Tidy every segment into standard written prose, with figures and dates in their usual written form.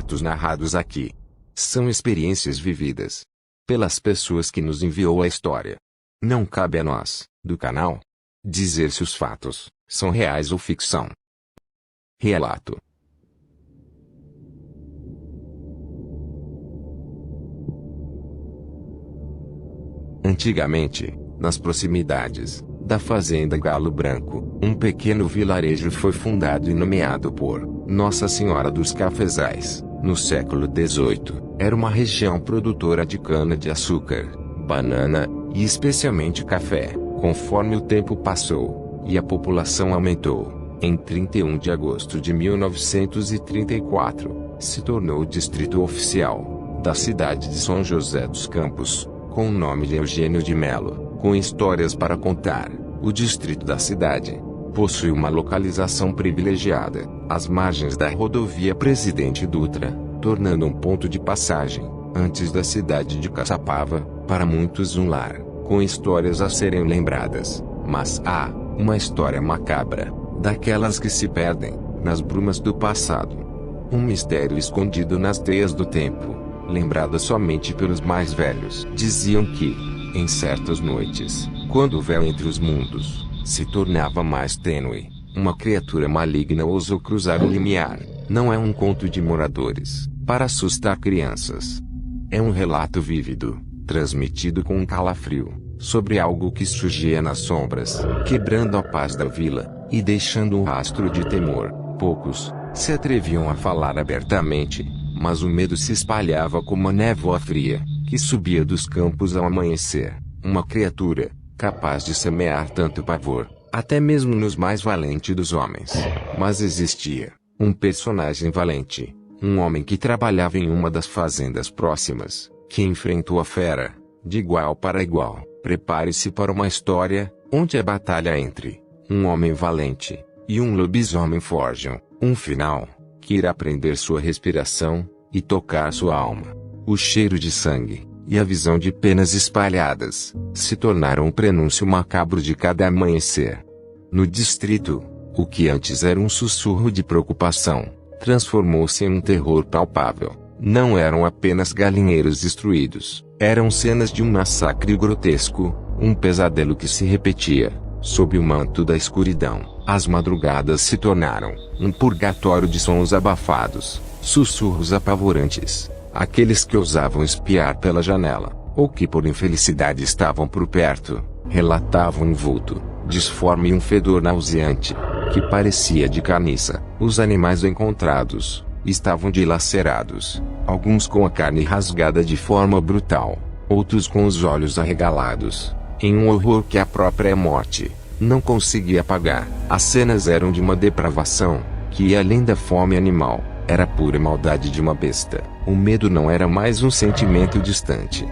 fatos narrados aqui são experiências vividas pelas pessoas que nos enviou a história. Não cabe a nós, do canal, dizer se os fatos são reais ou ficção. Relato. Antigamente, nas proximidades da fazenda Galo Branco, um pequeno vilarejo foi fundado e nomeado por Nossa Senhora dos Cafezais. No século XVIII, era uma região produtora de cana-de-açúcar, banana, e especialmente café. Conforme o tempo passou, e a população aumentou, em 31 de agosto de 1934, se tornou o distrito oficial da cidade de São José dos Campos, com o nome de Eugênio de Melo. Com histórias para contar, o distrito da cidade possui uma localização privilegiada, às margens da rodovia Presidente Dutra, tornando um ponto de passagem, antes da cidade de Caçapava, para muitos um lar, com histórias a serem lembradas. Mas há uma história macabra, daquelas que se perdem nas brumas do passado. Um mistério escondido nas teias do tempo, lembrada somente pelos mais velhos. Diziam que, em certas noites, quando o véu entre os mundos se tornava mais tênue, uma criatura maligna ousou cruzar o limiar. Não é um conto de moradores, para assustar crianças. É um relato vívido, transmitido com um calafrio, sobre algo que surgia nas sombras, quebrando a paz da vila, e deixando um rastro de temor. Poucos se atreviam a falar abertamente, mas o medo se espalhava como a névoa fria, que subia dos campos ao amanhecer. Uma criatura, capaz de semear tanto pavor, até mesmo nos mais valentes dos homens. Mas existia um personagem valente, um homem que trabalhava em uma das fazendas próximas, que enfrentou a fera, de igual para igual. Prepare-se para uma história, onde a batalha entre um homem valente e um lobisomem forjam um final, que irá prender sua respiração e tocar sua alma. O cheiro de sangue e a visão de penas espalhadas se tornaram um prenúncio macabro de cada amanhecer. No distrito, o que antes era um sussurro de preocupação, transformou-se em um terror palpável. Não eram apenas galinheiros destruídos, eram cenas de um massacre grotesco, um pesadelo que se repetia, sob o manto da escuridão. As madrugadas se tornaram um purgatório de sons abafados, sussurros apavorantes. Aqueles que ousavam espiar pela janela, ou que por infelicidade estavam por perto, relatavam um vulto, disforme e um fedor nauseante, que parecia de carniça. Os animais encontrados estavam dilacerados, alguns com a carne rasgada de forma brutal, outros com os olhos arregalados, em um horror que a própria morte não conseguia apagar. As cenas eram de uma depravação, que ia além da fome animal. Era a pura maldade de uma besta. O medo não era mais um sentimento distante.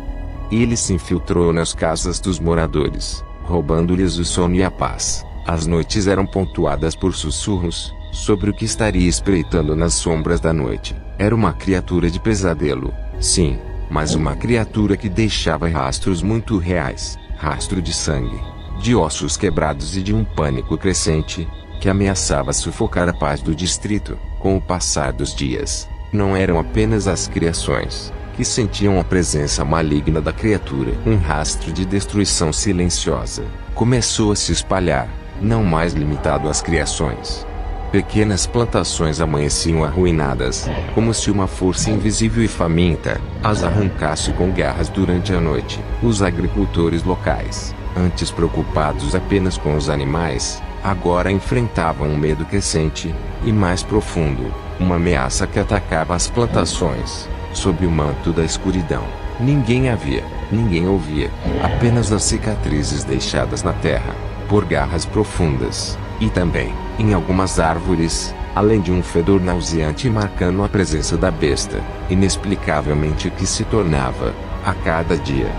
Ele se infiltrou nas casas dos moradores, roubando-lhes o sono e a paz. As noites eram pontuadas por sussurros sobre o que estaria espreitando nas sombras da noite. Era uma criatura de pesadelo, sim, mas uma criatura que deixava rastros muito reais, rastro de sangue, de ossos quebrados e de um pânico crescente, que ameaçava sufocar a paz do distrito. Com o passar dos dias, não eram apenas as criações que sentiam a presença maligna da criatura. Um rastro de destruição silenciosa começou a se espalhar, não mais limitado às criações. Pequenas plantações amanheciam arruinadas, como se uma força invisível e faminta as arrancasse com garras durante a noite. Os agricultores locais, antes preocupados apenas com os animais, agora enfrentavam um medo crescente e mais profundo, uma ameaça que atacava as plantações, sob o manto da escuridão. Ninguém a via, ninguém ouvia, apenas as cicatrizes deixadas na terra por garras profundas, e também, em algumas árvores, além de um fedor nauseante marcando a presença da besta, inexplicavelmente que se tornava, a cada dia,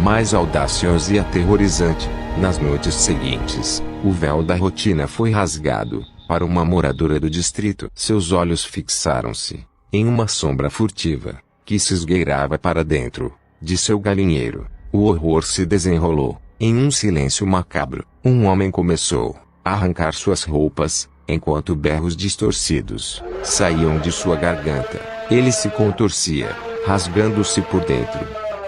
mais audacioso e aterrorizante. Nas noites seguintes, o véu da rotina foi rasgado, para uma moradora do distrito. Seus olhos fixaram-se em uma sombra furtiva, que se esgueirava para dentro de seu galinheiro. O horror se desenrolou, em um silêncio macabro. Um homem começou a arrancar suas roupas, enquanto berros distorcidos saíam de sua garganta. Ele se contorcia, rasgando-se por dentro,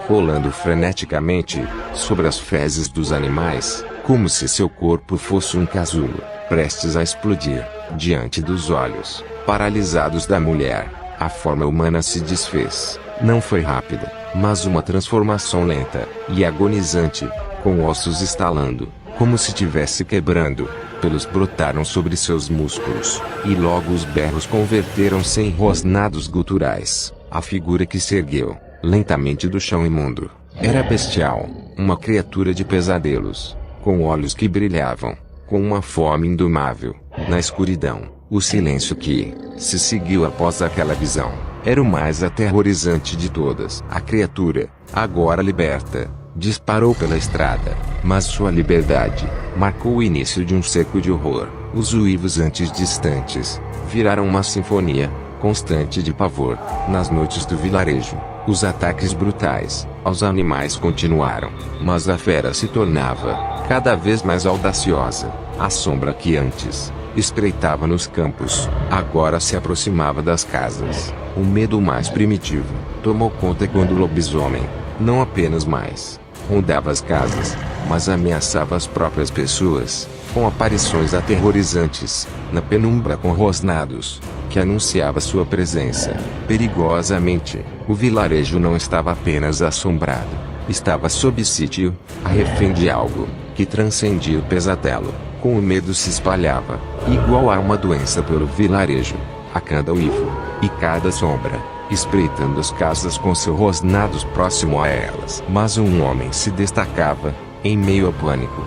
rolando freneticamente sobre as fezes dos animais, como se seu corpo fosse um casulo, prestes a explodir, diante dos olhos paralisados da mulher. A forma humana se desfez. Não foi rápida, mas uma transformação lenta e agonizante, com ossos estalando, como se tivesse quebrando. Pelos brotaram sobre seus músculos, e logo os berros converteram-se em rosnados guturais. A figura que se ergueu, lentamente do chão imundo, era bestial, uma criatura de pesadelos, com olhos que brilhavam, com uma fome indomável. Na escuridão, o silêncio que se seguiu após aquela visão era o mais aterrorizante de todas. A criatura, agora liberta, disparou pela estrada, mas sua liberdade marcou o início de um cerco de horror. Os uivos antes distantes viraram uma sinfonia constante de pavor. Nas noites do vilarejo, os ataques brutais aos animais continuaram, mas a fera se tornava cada vez mais audaciosa. A sombra que antes espreitava nos campos, agora se aproximava das casas. O medo mais primitivo tomou conta quando o lobisomem, não apenas mais rondava as casas, mas ameaçava as próprias pessoas, com aparições aterrorizantes, na penumbra com rosnados, que anunciava sua presença. Perigosamente, o vilarejo não estava apenas assombrado, estava sob sítio, a refém de algo que transcendia o pesadelo. Com o medo se espalhava, igual a uma doença pelo vilarejo, a cada uivo e cada sombra, espreitando as casas com seus rosnados próximo a elas. Mas um homem se destacava, em meio ao pânico.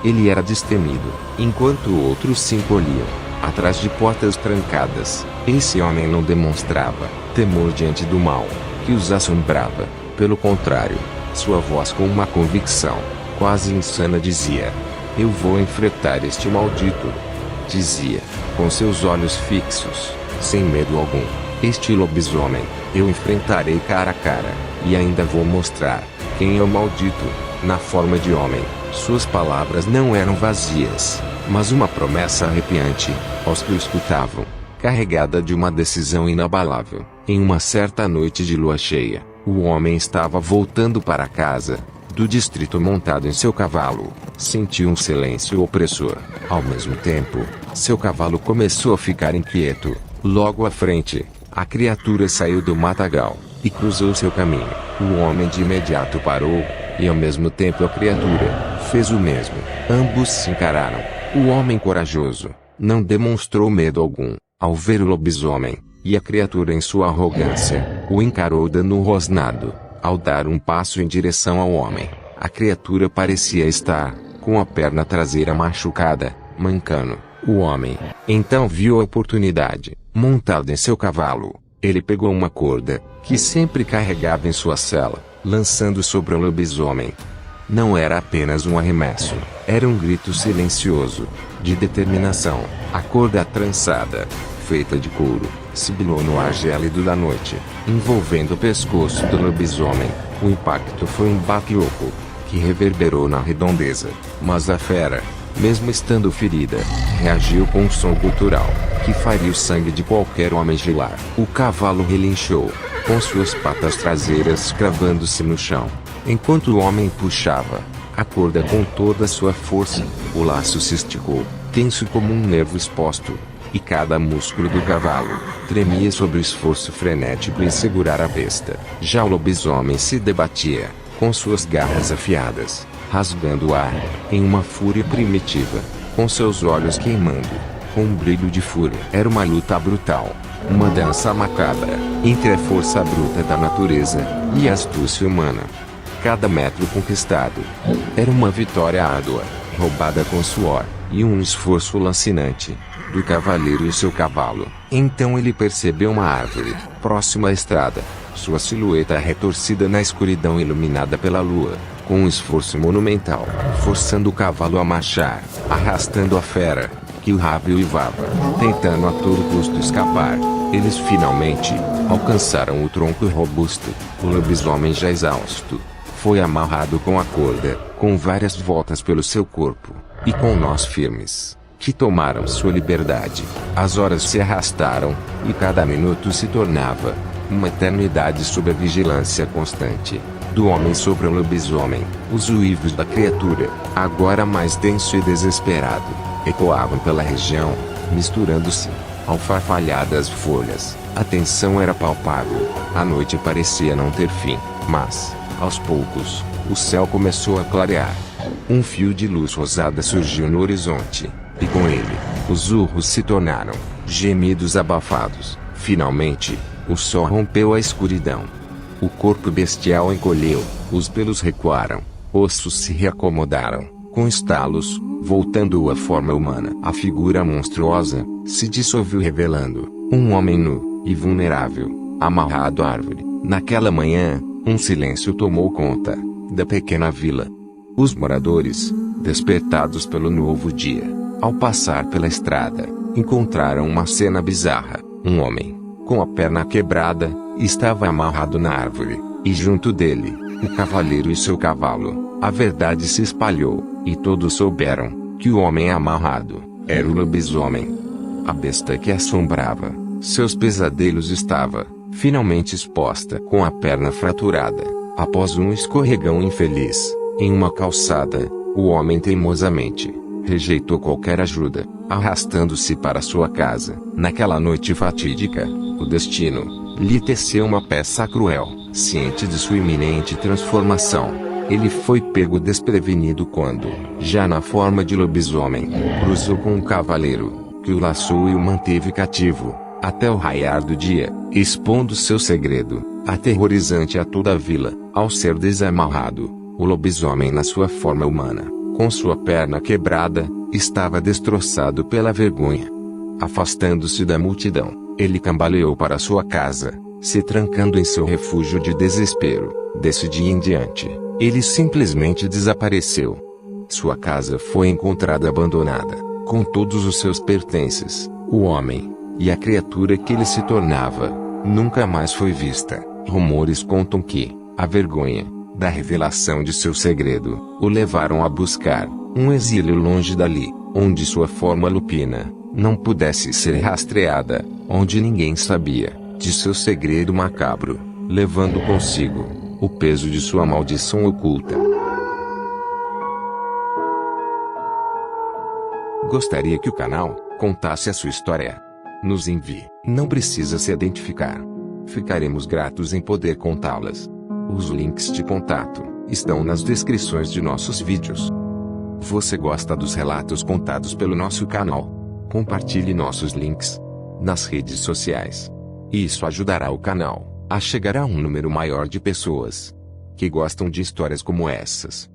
Ele era destemido, enquanto outros se encolhiam, atrás de portas trancadas. Esse homem não demonstrava temor diante do mal que os assombrava. Pelo contrário, sua voz com uma convicção quase insana dizia: "Eu vou enfrentar este maldito." Dizia, com seus olhos fixos, sem medo algum: "Este lobisomem, eu enfrentarei cara a cara, e ainda vou mostrar quem é o maldito, na forma de homem." Suas palavras não eram vazias, mas uma promessa arrepiante aos que o escutavam, carregada de uma decisão inabalável. Em uma certa noite de lua cheia, o homem estava voltando para casa do distrito montado em seu cavalo. Sentiu um silêncio opressor. Ao mesmo tempo, seu cavalo começou a ficar inquieto. Logo à frente, a criatura saiu do matagal e cruzou seu caminho. O homem de imediato parou, e ao mesmo tempo a criatura fez o mesmo. Ambos se encararam. O homem corajoso não demonstrou medo algum ao ver o lobisomem, e a criatura, em sua arrogância, o encarou dando um rosnado. Ao dar um passo em direção ao homem, a criatura parecia estar com a perna traseira machucada, mancando. O homem então viu a oportunidade. Montado em seu cavalo, ele pegou uma corda que sempre carregava em sua sela, lançando sobre o lobisomem. Não era apenas um arremesso, era um grito silencioso de determinação. A corda trançada, feita de couro, sibilou no ar gélido da noite, envolvendo o pescoço do lobisomem. O impacto foi um baque oco, que reverberou na redondeza, mas a fera, mesmo estando ferida, reagiu com um som gutural, que faria o sangue de qualquer homem gelar. O cavalo relinchou, com suas patas traseiras cravando-se no chão, enquanto o homem puxava a corda com toda a sua força. O laço se esticou, tenso como um nervo exposto, e cada músculo do cavalo tremia sob o esforço frenético em segurar a besta. Já o lobisomem se debatia, com suas garras afiadas, rasgando o ar, em uma fúria primitiva, com seus olhos queimando, com um brilho de fúria. Era uma luta brutal, uma dança macabra, entre a força bruta da natureza e a astúcia humana. Cada metro conquistado era uma vitória árdua, roubada com suor, e um esforço lancinante do cavaleiro e seu cavalo. Então ele percebeu uma árvore, próxima à estrada, sua silhueta retorcida na escuridão iluminada pela lua, com um esforço monumental, forçando o cavalo a marchar, arrastando a fera, que urrava e uivava, tentando a todo custo escapar. Eles finalmente alcançaram o tronco robusto. O lobisomem, já exausto, foi amarrado com a corda, com várias voltas pelo seu corpo, e com nós firmes, que tomaram sua liberdade. As horas se arrastaram, e cada minuto se tornava uma eternidade sob a vigilância constante do homem sobre o lobisomem. Os uivos da criatura, agora mais denso e desesperado, ecoavam pela região, misturando-se ao farfalhar das folhas. A tensão era palpável. A noite parecia não ter fim, mas, aos poucos, o céu começou a clarear. Um fio de luz rosada surgiu no horizonte, e com ele, os urros se tornaram gemidos abafados. Finalmente, o sol rompeu a escuridão. O corpo bestial encolheu, os pelos recuaram, ossos se reacomodaram, com estalos, voltando à forma humana. A figura monstruosa se dissolveu, revelando um homem nu e vulnerável, amarrado à árvore. Naquela manhã, um silêncio tomou conta da pequena vila. Os moradores, despertados pelo novo dia, ao passar pela estrada, encontraram uma cena bizarra. Um homem, com a perna quebrada, estava amarrado na árvore, e junto dele, o cavaleiro e seu cavalo. A verdade se espalhou, e todos souberam que o homem amarrado era o lobisomem. A besta que assombrava seus pesadelos estava finalmente exposta com a perna fraturada. Após um escorregão infeliz em uma calçada, o homem teimosamente rejeitou qualquer ajuda, arrastando-se para sua casa. Naquela noite fatídica, o destino lhe teceu uma peça cruel. Ciente de sua iminente transformação, ele foi pego desprevenido quando, já na forma de lobisomem, cruzou com um cavaleiro, que o laçou e o manteve cativo até o raiar do dia, expondo seu segredo, aterrorizante a toda a vila. Ao ser desamarrado, o lobisomem na sua forma humana, com sua perna quebrada, estava destroçado pela vergonha. Afastando-se da multidão, ele cambaleou para sua casa, se trancando em seu refúgio de desespero. Desse dia em diante, ele simplesmente desapareceu. Sua casa foi encontrada abandonada, com todos os seus pertences. O homem, e a criatura que ele se tornava, nunca mais foi vista. Rumores contam que a vergonha da revelação de seu segredo o levaram a buscar um exílio longe dali, onde sua forma lupina não pudesse ser rastreada, onde ninguém sabia de seu segredo macabro, levando consigo o peso de sua maldição oculta. Gostaria que o canal contasse a sua história? Nos envie. Não precisa se identificar. Ficaremos gratos em poder contá-las. Os links de contato estão nas descrições de nossos vídeos. Você gosta dos relatos contados pelo nosso canal? Compartilhe nossos links nas redes sociais. Isso ajudará o canal a chegar a um número maior de pessoas que gostam de histórias como essas.